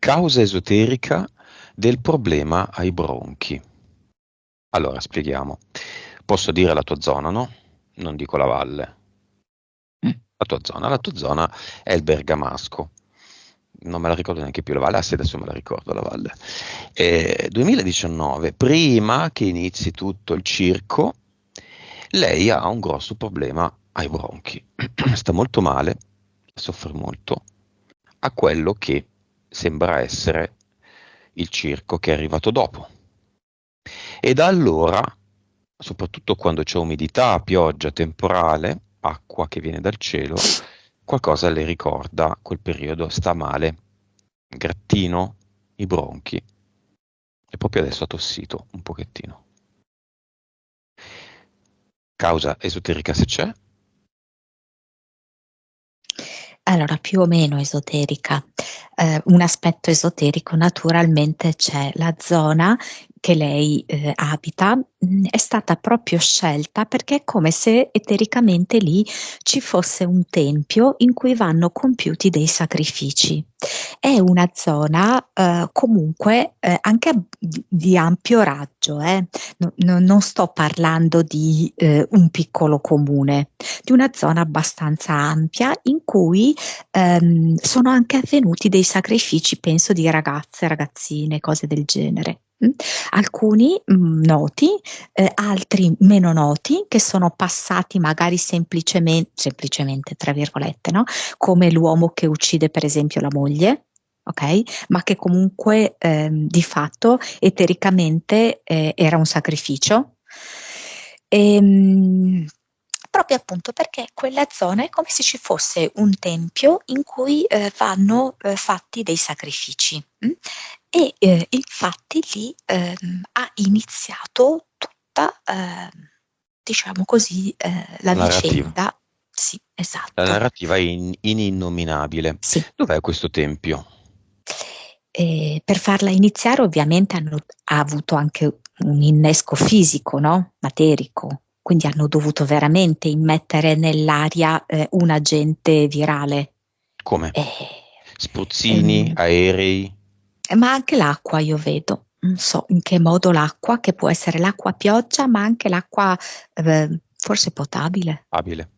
Causa esoterica del problema ai bronchi. Allora, spieghiamo. Posso dire la tua zona, no? Non dico la valle. La tua zona è il Bergamasco. Non me la ricordo neanche più la valle, sì, adesso me la ricordo la valle. 2019, prima che inizi tutto il circo, lei ha un grosso problema ai bronchi. Sta molto male, soffre molto, a quello che sembra essere il circo che è arrivato dopo. E da allora, soprattutto quando c'è umidità, pioggia, temporale, acqua che viene dal cielo, qualcosa le ricorda quel periodo, sta male, grattino, i bronchi, e proprio adesso ha tossito un pochettino. Causa esoterica se c'è? Allora, più o meno esoterica. Un aspetto esoterico naturalmente c'è. La zona che lei abita è stata proprio scelta perché è come se etericamente lì ci fosse un tempio in cui vanno compiuti dei sacrifici. È una zona comunque anche di ampio raggio, non sto parlando di un piccolo comune, di una zona abbastanza ampia in cui sono anche avvenuti dei sacrifici, penso, di ragazze, ragazzine, cose del genere. Alcuni noti, altri meno noti, che sono passati magari semplicemente, tra virgolette, no? Come l'uomo che uccide per esempio la moglie, ok? Ma che comunque di fatto etericamente era un sacrificio. Proprio appunto perché quella zona è come se ci fosse un tempio in cui vanno fatti dei sacrifici. E infatti lì ha iniziato tutta, diciamo così, la Narrativa. vicenda. Sì, La esatto. narrativa è ininnominabile. Sì. Dov'è questo tempio? Per farla iniziare ovviamente ha avuto anche un innesco fisico, no? Materico, quindi hanno dovuto veramente immettere nell'aria un agente virale. Come? Eh, Spruzzini, ehm, aerei? ma anche l'acqua io vedo, non so in che modo l'acqua, che può essere l'acqua a pioggia, ma anche l'acqua forse potabile. Abile.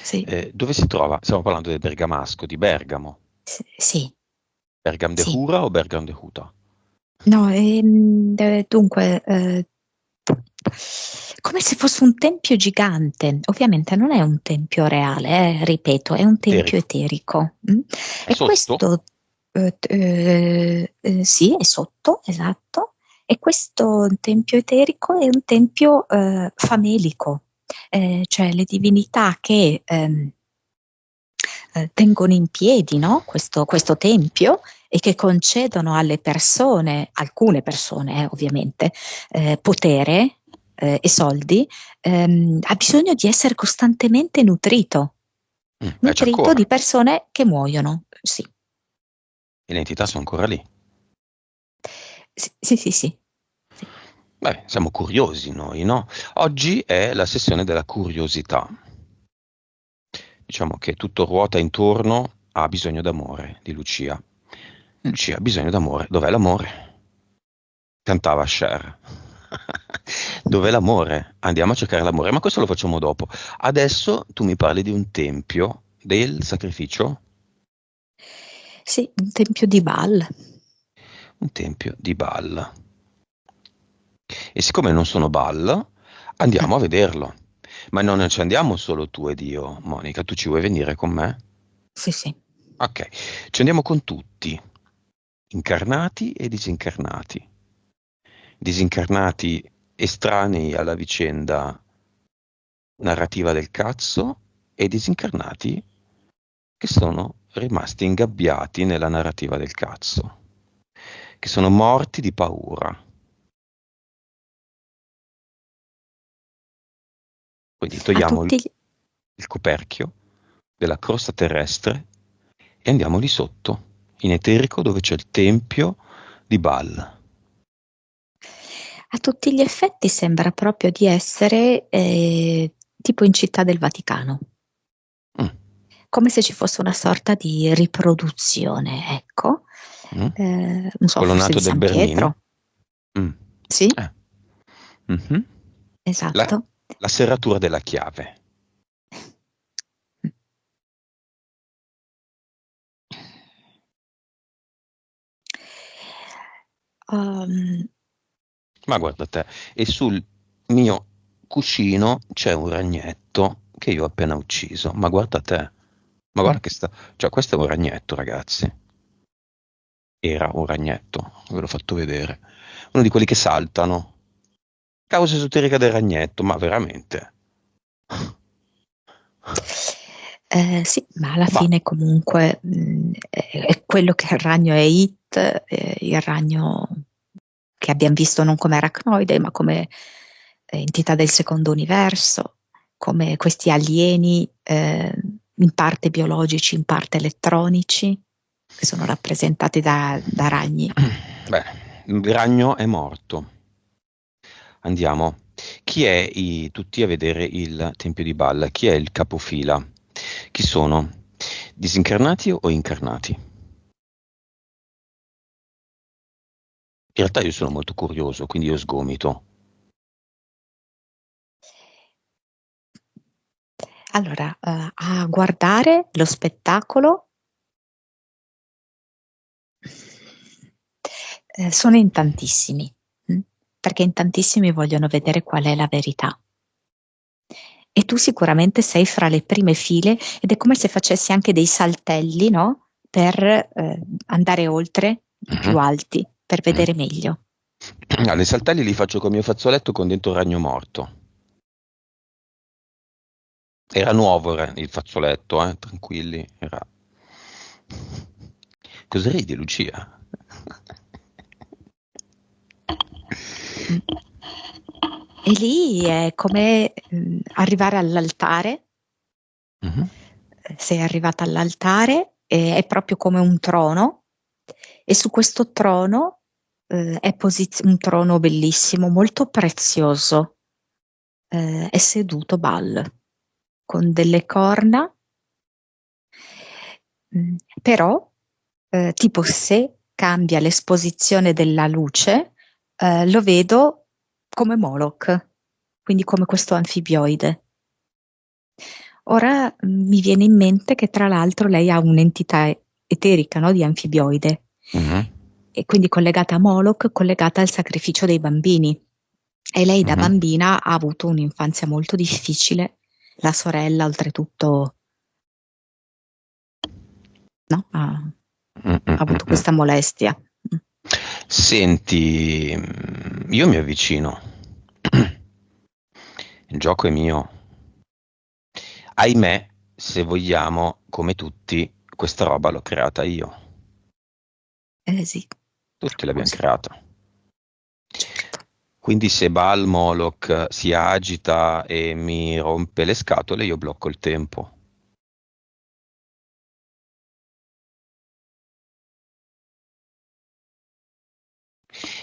Sì, Dove si trova? Stiamo parlando del Bergamasco, di Bergamo. sì, Bergam de sì. Hura o Bergam de Huta? No, dunque, come se fosse un tempio gigante. Ovviamente non è un tempio reale, ripeto, è un tempio Eterico. eterico. È E sotto? questo, sì, è sotto, esatto. E questo tempio eterico è un tempio famelico, cioè le divinità che tengono in piedi, no? questo tempio e che concedono alle persone, alcune persone ovviamente, potere e soldi, ha bisogno di essere costantemente C'è nutrito ancora. di persone che muoiono. Sì, E le entità sì, sono ancora lì. sì, sì, sì, sì, sì. Beh, siamo curiosi noi, no? Oggi è la sessione della curiosità. Diciamo che tutto ruota intorno a bisogno d'amore di Lucia. Lucia ha bisogno d'amore. Dov'è l'amore? Cantava Cher. Dov'è l'amore? Andiamo a cercare l'amore, ma questo lo facciamo dopo. Adesso tu mi parli di un tempio del sacrificio? Sì, un tempio di Baal. Un tempio di Baal. E siccome non sono Baal, Mm, andiamo a vederlo. Ma non ci andiamo solo tu ed io, Monica, tu ci vuoi venire con me? sì, sì. Ok, ci andiamo con tutti, incarnati e disincarnati. Disincarnati estranei alla vicenda narrativa del cazzo e disincarnati che sono rimasti ingabbiati nella narrativa del cazzo, che sono morti di paura. Quindi A togliamo tutti gli il coperchio della crosta terrestre e andiamo lì sotto, in eterico, dove c'è il tempio di Baal. A tutti gli effetti sembra proprio di essere tipo in Città del Vaticano, Mm. come se ci fosse una sorta di riproduzione, ecco. Non so, forse Colonnato di del San Bernini. Pietro. Sì, Mhm. La, esatto. la serratura della chiave. Um, Ma guarda te, e sul mio cuscino c'è un ragnetto che io ho appena ucciso. Ma guarda te, ma guarda che cioè questo è un ragnetto, ragazzi. Era un ragnetto, ve l'ho fatto vedere. Uno di quelli che saltano. Causa esoterica del ragnetto, ma veramente. Sì, ma alla Ma fine comunque è quello che il ragno è It, il ragno che abbiamo visto non come aracnoide, ma come entità del secondo universo, come questi alieni in parte biologici, in parte elettronici, che sono rappresentati da ragni. beh, il ragno è morto. Andiamo. Chi è tutti a vedere il Tempio di Baal? Chi è il capofila? Chi sono? Disincarnati o incarnati? In realtà io sono molto curioso, quindi io sgomito. Allora, a guardare lo spettacolo sono in tantissimi, perché in tantissimi vogliono vedere qual è la verità. E tu sicuramente sei fra le prime file ed è come se facessi anche dei saltelli, no? Per andare oltre i più alti, per vedere meglio. Le saltelli li faccio col mio fazzoletto con dentro il ragno morto. Era nuovo il fazzoletto, tranquilli. Era... Cosa ridi, Lucia? Mm. E lì è come arrivare all'altare. Mhm. Sei arrivata all'altare e è proprio come un trono e su questo trono è un trono bellissimo, molto prezioso. È seduto Baal con delle corna, però tipo se cambia l'esposizione della luce, lo vedo come Moloch, quindi come questo anfibioide. Ora mi viene in mente che tra l'altro lei ha un'entità eterica, no, di anfibioide, Mhm. e quindi collegata a Moloch, collegata al sacrificio dei bambini. E lei da Mhm. bambina ha avuto un'infanzia molto difficile, la sorella oltretutto, no, ha Mm, mm, mm, avuto mm. questa molestia. Senti, io mi avvicino. Il gioco è mio. Ahimè, se vogliamo, come tutti, questa roba l'ho creata io. Sì, Tutti l'abbiamo così, creata. certo. Quindi se Baal Moloch si agita e mi rompe le scatole, io blocco il tempo.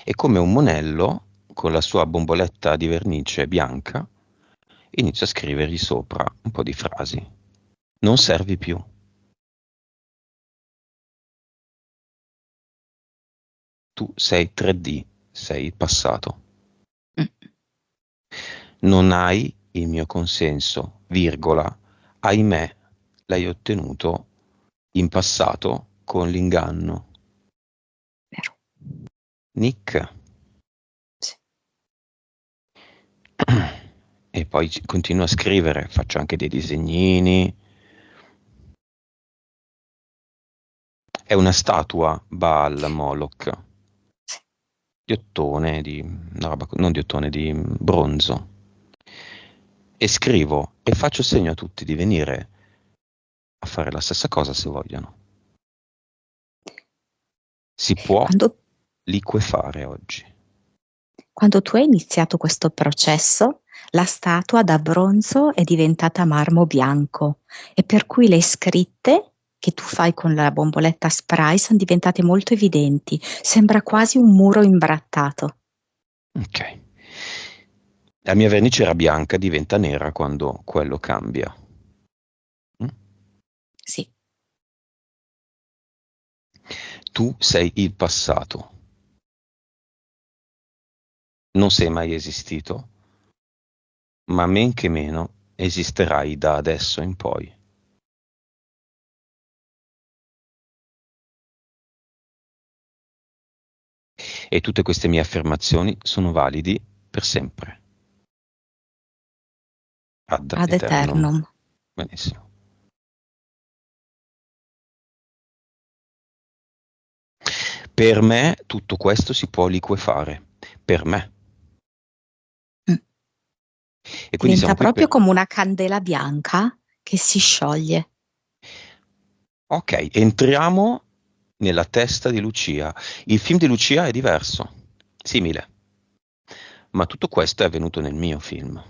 E come un monello, con la sua bomboletta di vernice bianca, inizio a scrivergli sopra un po' di frasi. Non servi più. Tu sei 3D, sei il passato. Mm. Non hai il mio consenso, virgola. Ahimè, l'hai ottenuto in passato con l'inganno. Vero. Nick. Sì. E poi continuo a scrivere, faccio anche dei disegnini. È una statua Baal Moloch di ottone, non di ottone, di bronzo. E scrivo e faccio segno a tutti di venire a fare la stessa cosa se vogliono. Si può Quando liquefare oggi. Quando tu hai iniziato questo processo, la statua da bronzo è diventata marmo bianco e per cui le scritte che tu fai con la bomboletta spray sono diventate molto evidenti, sembra quasi un muro imbrattato. Ok. La mia vernice era bianca, diventa nera quando quello cambia. Mm? Sì, Tu sei il passato. Non sei mai esistito, ma men che meno esisterai da adesso in poi. E tutte queste mie affermazioni sono validi per sempre. Ad Ad eternum. eternum. Benissimo. Per me tutto questo si può liquefare. Per me. Mm. E quindi Diventa siamo qui proprio per... come una candela bianca che si scioglie. Ok, entriamo nella testa di Lucia. Il film di Lucia è diverso, simile, ma tutto questo è avvenuto nel mio film.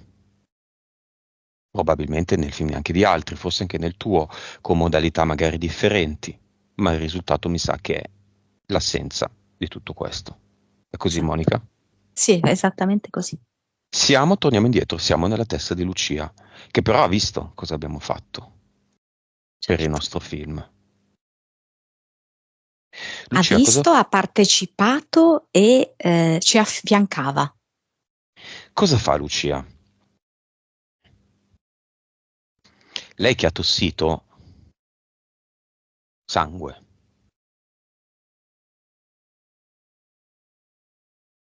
Probabilmente nel film anche di altri, forse anche nel tuo, con modalità magari differenti, ma il risultato mi sa che è l'assenza di tutto questo. È così, Esatto. Monica? Sì, è esattamente così. Torniamo indietro, siamo nella testa di Lucia, che però ha visto cosa abbiamo fatto per il Certo. nostro film. Ha Lucia, visto, ha partecipato e ci affiancava. cosa fa Lucia? Lei che ha tossito sangue.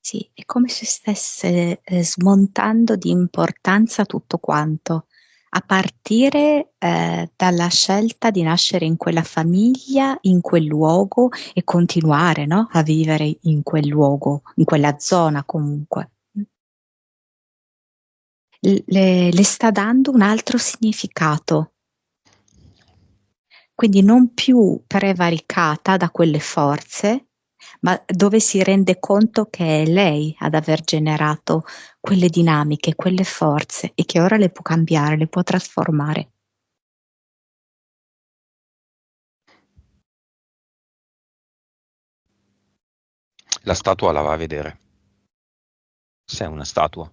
Sì, è come se stesse smontando di importanza tutto quanto, a partire dalla scelta di nascere in quella famiglia, in quel luogo e continuare, no? A vivere in quel luogo, in quella zona comunque. Le sta dando un altro significato, quindi non più prevaricata da quelle forze, ma dove si rende conto che è lei ad aver generato quelle dinamiche, quelle forze e che ora le può cambiare, le può trasformare. La statua la va a vedere. Se è una statua.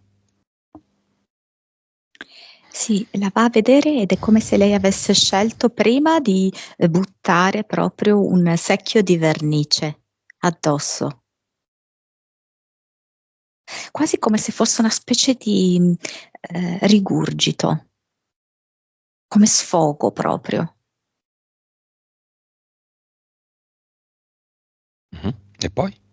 Sì, la va a vedere ed è come se lei avesse scelto prima di buttare proprio un secchio di vernice addosso, quasi come se fosse una specie di rigurgito, come sfogo proprio. Mhm. E poi?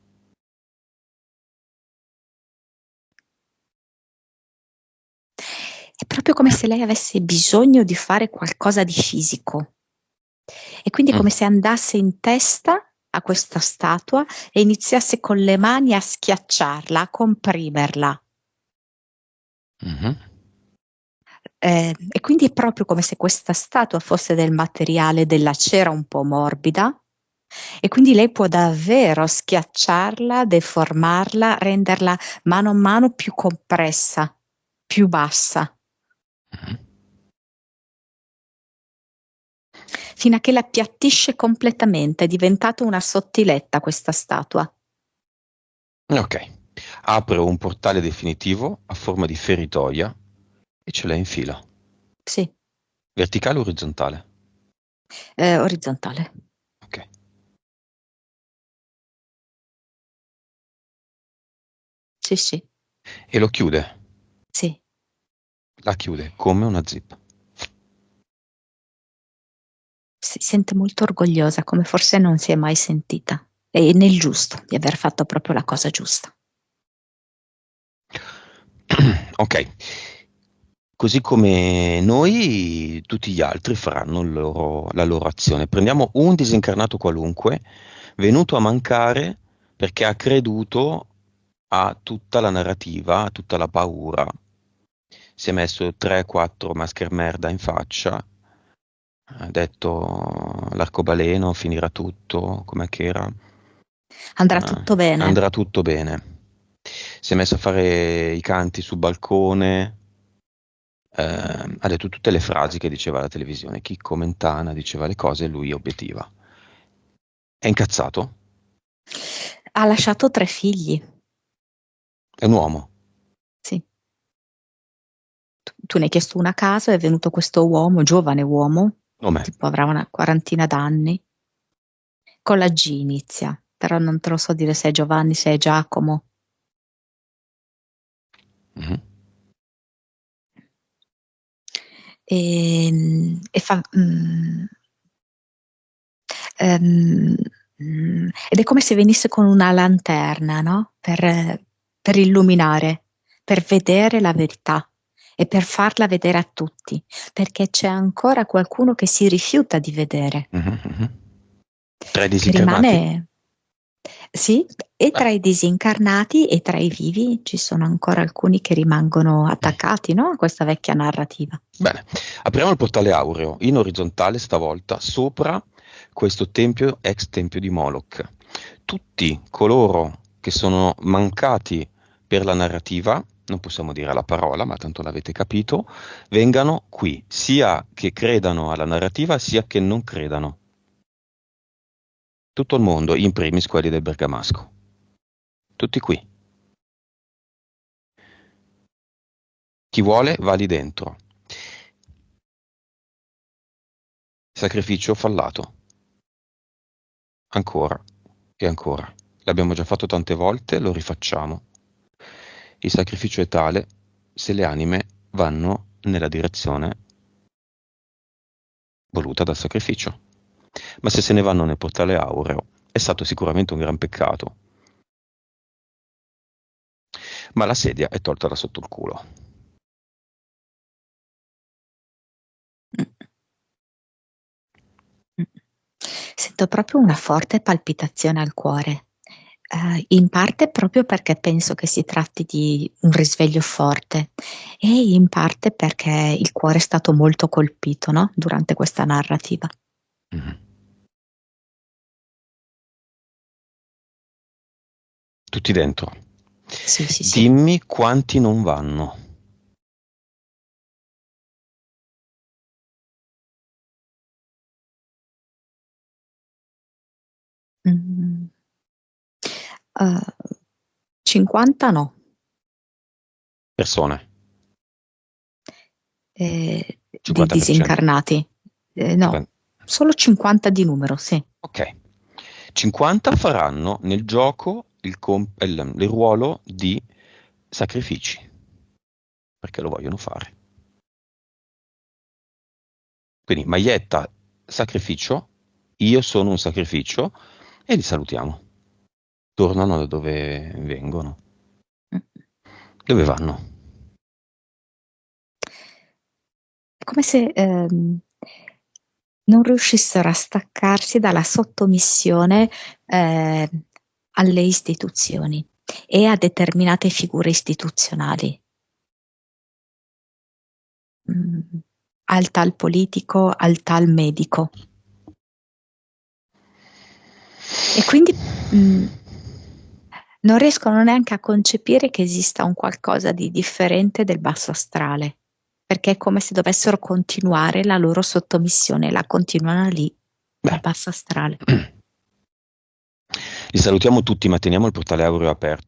È proprio come se lei avesse bisogno di fare qualcosa di fisico. E quindi è Mm. come se andasse in testa a questa statua e iniziasse con le mani a schiacciarla, a comprimerla. Mhm. E quindi è proprio come se questa statua fosse del materiale della cera un po' morbida e quindi lei può davvero schiacciarla, deformarla, renderla mano a mano più compressa, più bassa, Mhm. fino a che la appiattisce completamente, è diventata una sottiletta questa statua. Ok. Apre un portale definitivo a forma di feritoia e ce la infila. Sì, Verticale o orizzontale? orizzontale. Ok. Sì, sì, E lo chiude. sì. La chiude come una zip. Si sente molto orgogliosa, come forse non si è mai sentita. E nel giusto, di aver fatto proprio la cosa giusta. Ok. Così come noi, tutti gli altri faranno la loro azione. Prendiamo un disincarnato qualunque, venuto a mancare perché ha creduto a tutta la narrativa, a tutta la paura. Si è messo 3-4 maschermerda in faccia, ha detto l'arcobaleno finirà tutto, com'è che era? Andrà tutto bene. Andrà tutto bene. Si è messo a fare i canti sul balcone, ha detto tutte le frasi che diceva la televisione. Chicco Mentana diceva le cose e lui obiettiva. È incazzato? Ha lasciato 3 figli. È un uomo. Sì. Tu ne hai chiesto una a caso, è venuto questo uomo, giovane uomo, Com'è? tipo avrà una quarantina d'anni, Con la G inizia, però non te lo so dire se è Giovanni, se è Giacomo. Mhm. E fa, ed è come se venisse con una lanterna, no? Per illuminare, per vedere la verità e per farla vedere a tutti, perché c'è ancora qualcuno che si rifiuta di vedere, Mhm, mhm. Tra i che disincarnati? rimane, sì, e Beh, tra i disincarnati e tra i vivi ci sono ancora alcuni che rimangono attaccati, no? A questa vecchia narrativa. bene, apriamo il portale aureo, in orizzontale stavolta, sopra questo tempio, ex tempio di Moloch. Tutti coloro che sono mancati per la narrativa, non possiamo dire la parola, ma tanto l'avete capito, vengano qui, sia che credano alla narrativa, sia che non credano. Tutto il mondo, in primis quelli del Bergamasco. Tutti qui. Chi vuole va lì dentro. Sacrificio fallato. Ancora e ancora. L'abbiamo già fatto tante volte, lo rifacciamo. Il sacrificio è tale se le anime vanno nella direzione voluta dal sacrificio. Ma se se ne vanno nel portale aureo, è stato sicuramente un gran peccato. Ma la sedia è tolta da sotto il culo. Sento proprio una forte palpitazione al cuore, in parte proprio perché penso che si tratti di un risveglio forte e in parte perché il cuore è stato molto colpito, no? Durante questa narrativa. Mhm. Tutti dentro. Sì, sì, sì. Dimmi quanti non vanno. Mm. 50 no, Persone. di 50%. disincarnati. No, solo 50 di numero, sì. Ok. 50 faranno nel gioco il ruolo di sacrifici, perché lo vogliono fare. Quindi maglietta, sacrificio, io sono un sacrificio e li salutiamo. Tornano da dove vengono. Mm. Dove vanno? È come se non riuscissero a staccarsi dalla sottomissione eh, alle istituzioni e a determinate figure istituzionali, mm, al tal politico, al tal medico. E quindi non riescono neanche a concepire che esista un qualcosa di differente del basso astrale, perché è come se dovessero continuare la loro sottomissione, la continuano lì, nel Beh, basso astrale. li salutiamo tutti, ma teniamo il portale aureo aperto.